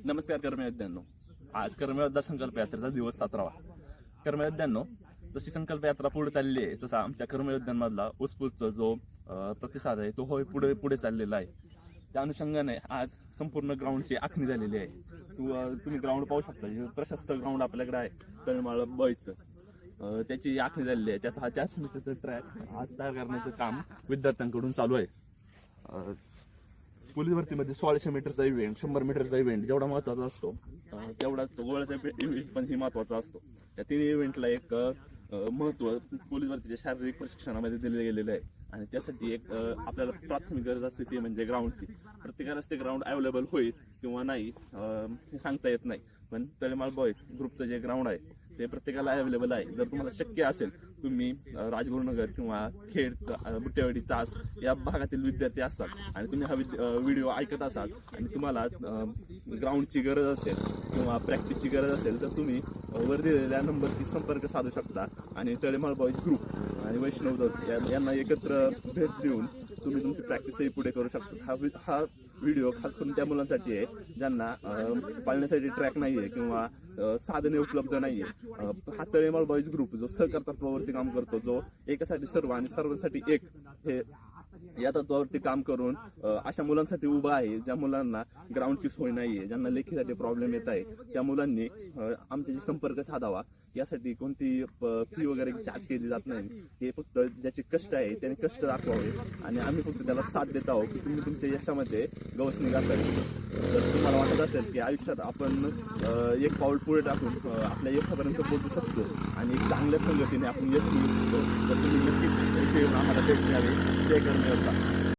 नमस्कार कर्मयोद्ध्यांनो, आज कर्मयोद्धा संकल्प यात्रेचा दिवस 17वा. कर्मयोद्ध्यांनो, जशी संकल्प यात्रा पुढे चालली आहे तसा आमच्या कर्मयोद्ध्यांमधला उत्स्फूर्त जो प्रतिसाद आहे तो पुढे चाललेला आहे. त्या अनुषंगाने आज संपूर्ण ग्राउंडची आखणी झालेली आहे. तुम्ही ग्राउंड पाहू शकता, प्रशस्त ग्राउंड आपल्याकडे आहे तळमाळ बॉयचं. त्याची आखणी झालेली आहे. त्याचा हा 400 मीटरचा ट्रॅक आज तयार करण्याचं काम विद्यार्थ्यांकडून चालू आहे. पोलीस भरतीमध्ये 1600 मीटरचा इव्हेंट, 100 मीटरचा इव्हेंट जेवढा महत्वाचा असतो तेवढाच तो गोळ्याचा इव्हेंट पण ही महत्वाचा असतो. या तिन्ही इव्हेंटला एक महत्व पोलीस भरतीच्या शारीरिक प्रशिक्षणामध्ये दिले गेलेले आहे. आणि त्यासाठी एक आपल्याला प्राथमिक गरज असते ती म्हणजे ग्राउंडची. प्रत्येकालाच ते ग्राउंड अवेलेबल होईल किंवा नाही हे सांगता येत नाही, पण तळेमाळ बॉयज ग्रुपचं जे ग्राउंड आहे ते प्रत्येकाला अवेलेबल आहे. जर तुम्हाला शक्य असेल, तुम्ही राजगुरुनगर किंवा खेड, बुट्टेवाडी, तास या भागातील विद्यार्थी असाल आणि तुम्ही हा व्हिडिओ ऐकत असाल आणि तुम्हाला ग्राउंडची गरज असेल किंवा प्रॅक्टिसची गरज असेल तर तुम्ही वर दिलेल्या नंबरशी संपर्क साधू शकता आणि तळेमाळ बॉयज ग्रुप आणि वैष्णव दत्त यांना एकत्र भेट देऊन तुम्ही तुमची प्रॅक्टिसही पुढे करू शकता. हा व्हिडिओ खास करून त्या मुलांसाठी आहे ज्यांना पाळण्यासाठी ट्रॅक नाहीये किंवा साधने उपलब्ध नाहीये. हा तळेमाळ बॉयज ग्रुप जो सहकार तत्वावरती काम करतो, जो एकासाठी सर्व आणि सर्वांसाठी एक हे या तत्वावरती काम करून अशा मुलांसाठी उभा आहे ज्या मुलांना ग्राउंडची सोय नाहीये, ज्यांना लेखीसाठी प्रॉब्लेम येत आहे. त्या मुलांनी आमच्याशी संपर्क साधावा. यासाठी कोणती फी वगैरे चार्ज केली जात नाही. हे फक्त ज्याचे कष्ट आहे त्याने कष्ट दाखवावे आणि आम्ही फक्त त्याला साथ देत आहोत की तुम्ही तुमच्या यशामध्ये गवसणी घालावी. जर तुम्हाला वाटत असेल की आयुष्यात आपण एक पाऊल पुढे टाकून आपल्या यशापर्यंत पोहोचू शकतो आणि एक चांगल्या संगतीने आपण यश मिळू शकतो, तर तुम्ही नक्कीच आम्हाला भेट द्यावी. ते करणे होता.